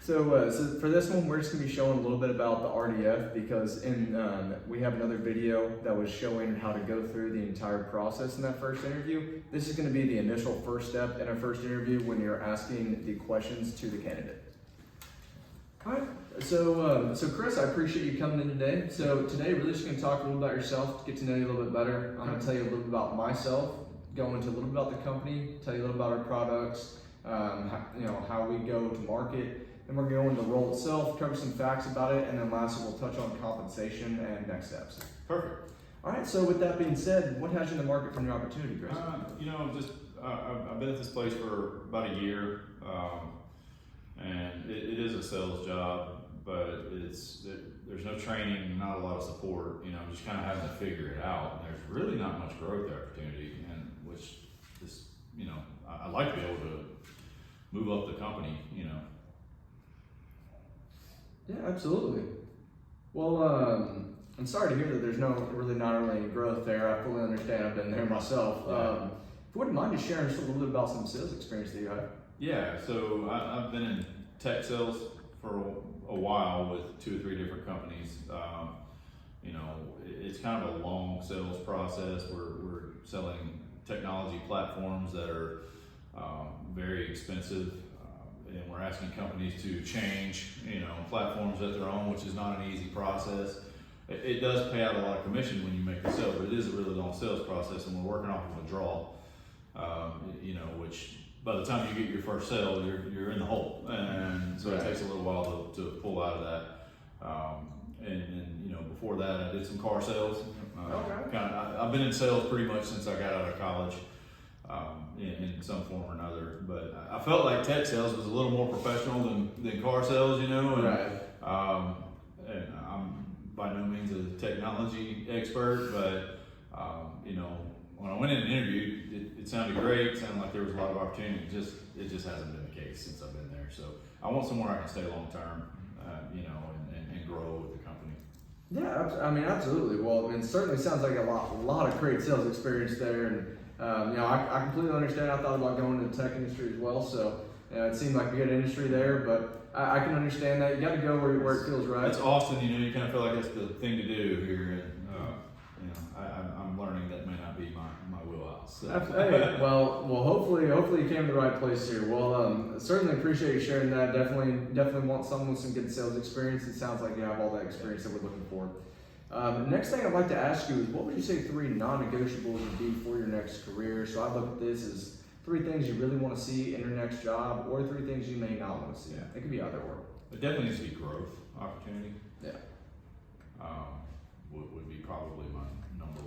So for this one, we're just going to be showing a little bit about the RDF because we have another video that was showing how to go through the entire process in that first interview. This is going to be the initial first step in a first interview when you're asking the questions to the candidate. All right. So Chris, I appreciate you coming in today. So today, we're just going to talk a little about yourself, get to know you a little bit better. I'm going to tell you a little bit about myself, go into a little bit about the company, tell you a little about our products, how we go to market. Then we're going to go into the role itself, cover some facts about it, and then lastly, we'll touch on compensation and next steps. Perfect. All right. So with that being said, what has you in the market for new opportunity, Chris? I've been at this place for about a year, and it is a sales job, but there's no training, not a lot of support. I'm just kind of having to figure it out. And there's really not much growth opportunity, and which is, I'd like to be able to move up the company. Yeah, absolutely. Well, I'm sorry to hear that there's not really any growth there. I fully understand. I've been there myself. If you wouldn't mind just sharing just a little bit about some sales experience that you had. Yeah, so I've been in tech sales for a while with 2 or 3 different companies. It's kind of a long sales process. We're selling technology platforms that are very expensive. And we're asking companies to change, platforms that they're on, which is not an easy process. It does pay out a lot of commission when you make the sale, but it is a really long sales process, and we're working off of a draw, which by the time you get your first sale, you're in the hole, and so it takes a little while to pull out of that. Before that, I did some car sales. I've been in sales pretty much since I got out of college. In some form or another, but I felt like tech sales was a little more professional than car sales, and I'm by no means a technology expert, but when I went in and interviewed, it sounded great. It sounded like there was a lot of opportunity. It just hasn't been the case since I've been there. So I want somewhere I can stay long term, and grow with the company. Yeah, absolutely. Well, it certainly sounds like a lot of great sales experience there, and I completely understand. I thought about going into the tech industry as well, so it seemed like a good industry there, but I can understand that. You got to go where it feels right. It's Austin, you kind of feel like that's the thing to do here, and I'm learning that may not be my wheelhouse. So. Hey, well, hopefully you came to the right place here. Well, certainly appreciate you sharing that. Definitely want someone with some good sales experience. It sounds like you have all that experience that we're looking for. Next thing I'd like to ask you is, what would you say 3 non-negotiables would be for your next career? So I look at this as 3 things you really want to see in your next job, or 3 things you may not want to see. It could be either or. It definitely needs to be growth opportunity. Yeah. Would be probably my number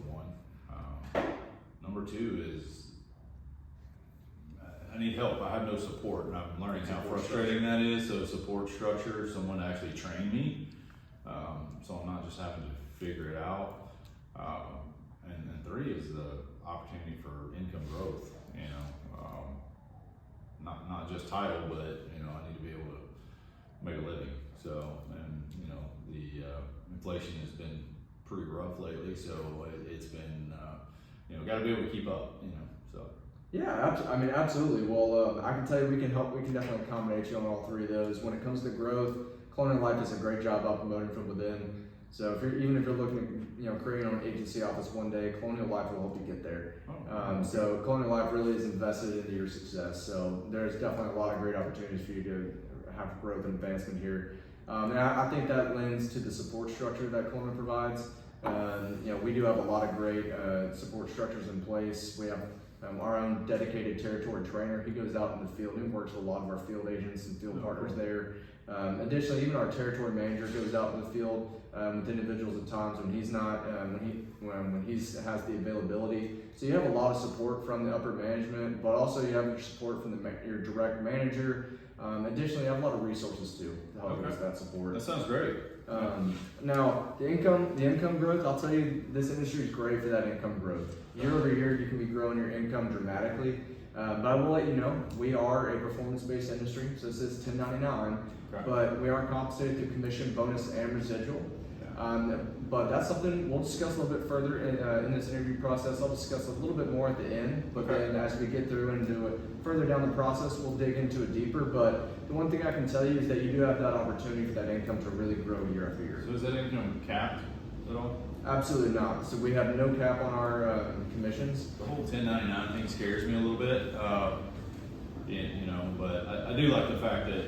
1. Number 2 is I need help. I have no support, and I'm learning how frustrating that is. So support structure, someone to actually train me, so I'm not just having to figure it out. And 3 is the opportunity for income growth. Not just title, but I need to be able to make a living. So, and the inflation has been pretty rough lately, so it's been got to be able to keep up. So. Yeah, absolutely. Well, I can tell you we can help. We can definitely accommodate you on all 3 of those. When it comes to growth, Colonial Life does a great job of promoting from within. So even if you're looking at creating an agency office one day, Colonial Life will help you get there. So Colonial Life really is invested into your success. So there's definitely a lot of great opportunities for you to have growth and advancement here. And I think that lends to the support structure that Colonial provides. We do have a lot of great support structures in place. We have our own dedicated territory trainer. He goes out in the field and works with a lot of our field agents and field partners there. Additionally, even our territory manager goes out in the field with individuals at times when he's not, when he has the availability. So you have a lot of support from the upper management, but also you have your support from your direct manager. Additionally, you have a lot of resources too to help with that support. That sounds great. Now, the income growth, I'll tell you, this industry is great for that income growth. Year over year, you can be growing your income dramatically. But I will let you know, we are a performance-based industry, so this is 1099, but we are compensated through commission, bonus, and residual. But that's something we'll discuss a little bit further in this interview process. I'll discuss a little bit more at the end, but then as we get through and do it further down the process, we'll dig into it deeper. But the one thing I can tell you is that you do have that opportunity for that income to really grow year after year. So is that income capped at all? Absolutely not. So we have no cap on our commissions. The whole 1099 thing scares me a little bit, but I do like the fact that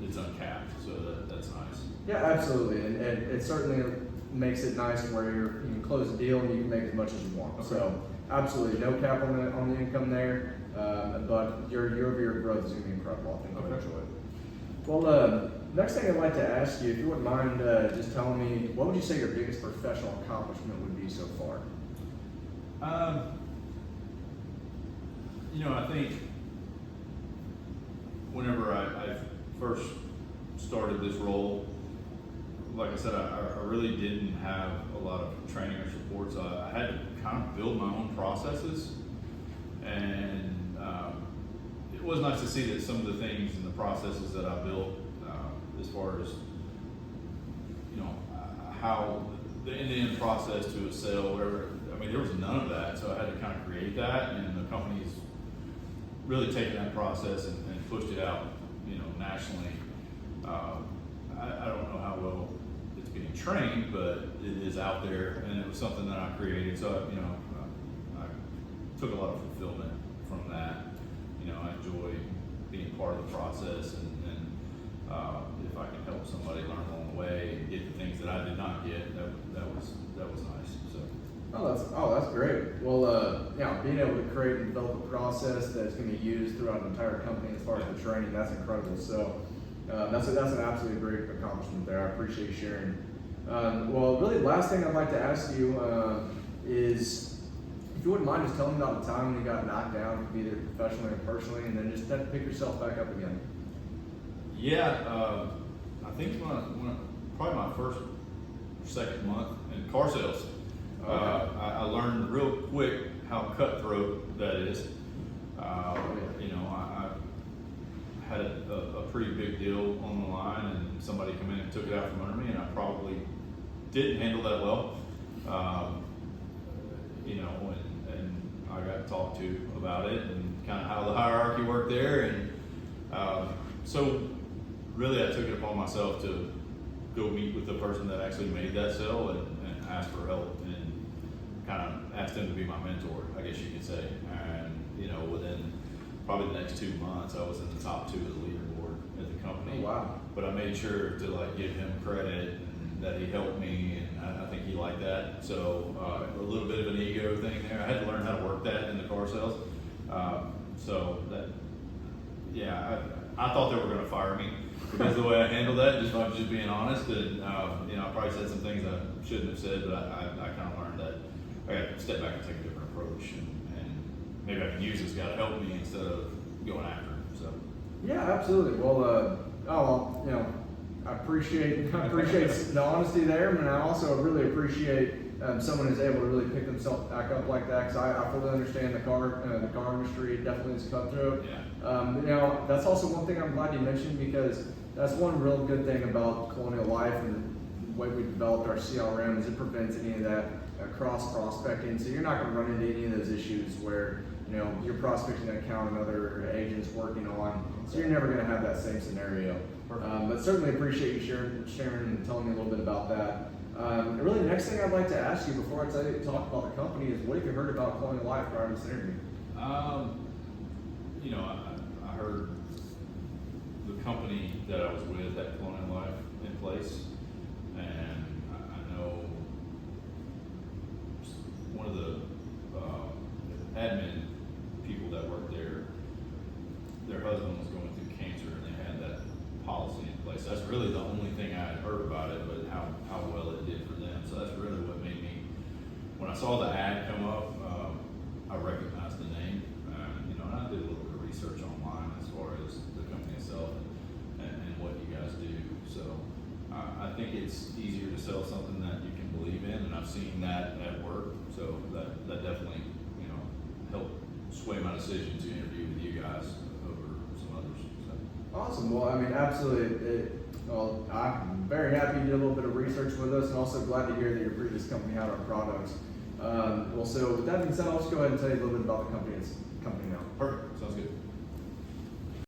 it's uncapped, so that's nice. Yeah, absolutely, and it certainly makes it nice where you can close a deal and you can make as much as you want. Okay. So absolutely, no cap on the income there, but your year-over-year growth is going to be incredible. I think you'll enjoy it. Well, next thing I'd like to ask you, if you wouldn't mind just telling me, what would you say your biggest professional accomplishment would be so far? I think whenever I first started this role, like I said, I really didn't have a lot of training or support, so I had to kind of build my own processes, and it was nice to see that some of the things and the processes that I built, as far as how the end-to-end process to a sale, whatever. I mean, there was none of that, so I had to kind of create that, and the company's really taken that process and pushed it out, nationally. I don't know how well it's being trained, but it is out there, and it was something that I created. So, I took a lot of fulfillment from that. I enjoy being part of the process, and if I can help somebody learn along the way and get the things that I did not get, that was nice. So. That's great. Well, being able to create and develop a process that's going to be used throughout an entire company as far as the training, that's incredible. So that's an absolutely great accomplishment there. I appreciate you sharing. Well, really, last thing I'd like to ask you is, if you wouldn't mind just telling me about the time when you got knocked down, either professionally or personally, and then just have to pick yourself back up again. Yeah, I think when probably my first or second month in car sales. I learned real quick how cutthroat that is. I had a pretty big deal on the line, and somebody come in and took it out from under me, and I probably didn't handle that well. And I got talked to about it and kind of how the hierarchy worked there, and so really I took it upon myself to go meet with the person that actually made that sale and ask for help, and kind of asked him to be my mentor, I guess you could say. And within probably the next 2 months, I was in the top 2 of the leaderboard at the company. Oh, wow. But I made sure to give him credit and that he helped me, and I think he liked that. So a little bit of an ego thing there. I had to learn how to work that in the car sales. I thought they were going to fire me because of the way I handled that, just by just being honest. And I probably said some things I shouldn't have said, but I kind of learned that I got to step back and take a different approach, and maybe I can use this guy to help me instead of going after him. So. Yeah, absolutely. Well, I appreciate the honesty there, and I also really appreciate someone who's able to really pick themselves back up like that, because I fully understand the car industry definitely is cutthroat. Yeah. That's also one thing I'm glad you mentioned, because that's one real good thing about Colonial Life and the way we developed our CRM is it prevents any of that cross prospecting. So you're not going to run into any of those issues where you're prospecting an account another agent's working on. So you're never going to have that same scenario. But certainly appreciate you sharing and telling me a little bit about that. Really, the next thing I'd like to ask you before I talk about the company is, what have you heard about Colonial Life prior to this interview? I heard the company that I was with had Colonial Life in place, and I know one of the admin people that worked there, their husband was going through cancer, and they had that policy in place. That's really the only thing I had heard about it, but how well it did for them. So that's really what made me, when I saw the ad come up, I recognized the name, and I did a little bit of research online as far as the company itself and what you guys do. So I think it's easier to sell something that you can believe in, and I've seen that at work. So that definitely helped sway my decision to interview with you guys over some others. So. Awesome. Well, absolutely. Well, I'm very happy you did a little bit of research with us, and also glad to hear that your previous company had our products. Well, so with that being said, I'll just go ahead and tell you a little bit about the company now. Perfect.